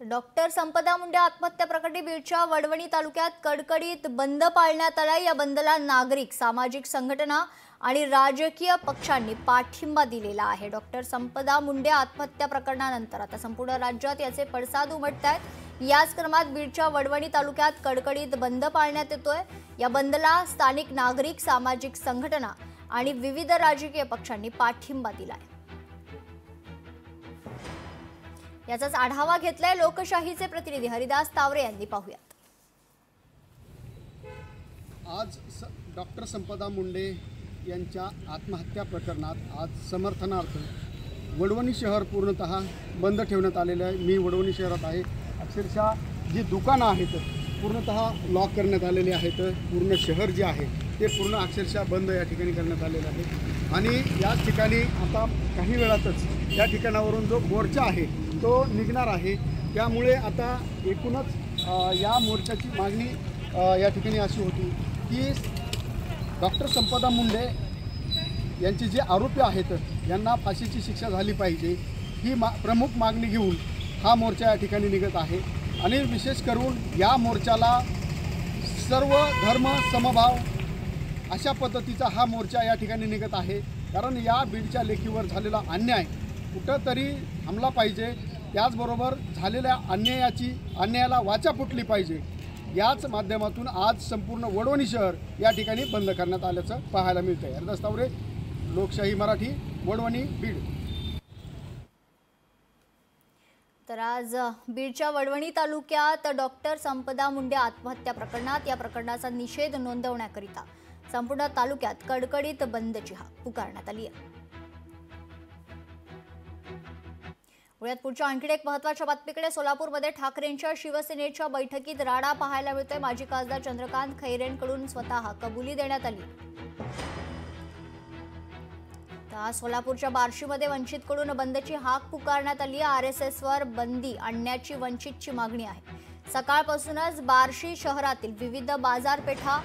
Doctor संपदा मुंडे आत्महत्या प्रकरणी बीडच्या वडवणी तालुक्यात कडकडीत बंद पाळण्यात आला। या बंदला नागरिक, सामाजिक संघटना आणि राजकीय पक्षांनी पाठिंबा दिलेला आहे। डॉक्टर संपदा मुंडे आत्महत्या प्रकरणानंतर आता संपूर्ण राज्यात याचे पडसाद उमटतायत। याच क्रमात बीडच्या वडवणी तालुक्यात कडकडीत बंद पाळण्यात येतोय। या बंदला स्थानिक नागरिक, सामाजिक संघटना आणि विविध राजकीय पक्षांनी पाठिंबा दिलाय। याचाच आढावा घेतलाय लोकशाहीचे प्रतिनिधी हरिदास तावरे यांनी। पाहूयात। आज डॉक्टर संपदा मुंडे यांच्या आत्महत्या प्रकरणात आज समर्थनार्थ वडवणी शहर पूर्णतः बंद ठेवण्यात आलेले आहे। मी वडवणी शहरात आहे। अक्षरशः जी दुकानं आहेत पूर्णतः लॉक करण्यात आलेली आहेत। पूर्ण शहर जे आहे ते पूर्ण अक्षरशः बंद या ठिकाणी करण्यात आलेलं आहे। आणि याच ठिकाणी आता काही वेळातच या ठिकाणावरून जो मोर्चा आहे तो निघणार आहे। त्यामुळे आता एकूणच या मोर्चाची मागणी या ठिकाणी अशी होती की डॉक्टर संपदा मुंडे यांचे जे आरोपी आहेत यांना फाशीची शिक्षा झाली पाहिजे, ही प्रमुख मागणी घेऊन हा मोर्चा या ठिकाणी निघत आहे। आणि विशेष करून या मोर्चाला सर्व धर्म समभाव अशा पद्धतीचा हा मोर्चा या ठिकाणी निघत आहे। कारण या बीडच्या लेखीवर झालेला अन्याय कुठंतरी थांबला पाहिजे। त्याचबरोबर झालेल्या अन्यायाला वाचा फुटली पाहिजे। याच माध्यमातून आज संपूर्ण वडवणी शहर या ठिकाणी बंद करण्यात आल्याचं पाहायला मिळतंय। हरिदास तावरे, लोकशाही मराठी, वडवणी, बीड। तर आज बीडच्या वडवणी तालुक्यात डॉक्टर संपदा मुंडे आत्महत्या प्रकरणात या प्रकरणाचा निषेध नोंदवण्याकरिता संपूर्ण तालुक्यात कडकडीत बंदची हाक पुकारण्यात आली आहे। पुण्यात पुढच्या आणखी एक महत्त्वाच्या बातमीकडे। सोलापूरमध्ये ठाकरेंच्या शिवसेनेच्या बैठकीत राडा पाहायला मिळतोय। माजी खासदार चंद्रकांत खैरेंकडून स्वतः कबुली देण्यात आली। तर सोलापूरच्या बार्शीमध्ये वंचितकडून बंदची हाक पुकारण्यात आली। आरएसएसवर बंदी आणण्याची वंचितची मागणी आहे। सकाळपासूनच बार्शी शहरातील विविध बाजारपेठा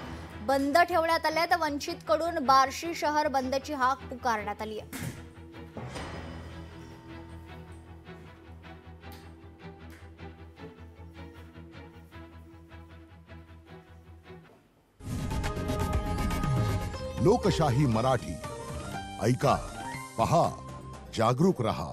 बंद ठेवण्यात आल्या। तर वंचितकडून बार्शी शहर बंदची हाक पुकारण्यात आली आहे। लोकशाही मराठी, ऐका, पहा, जागरूक रहा।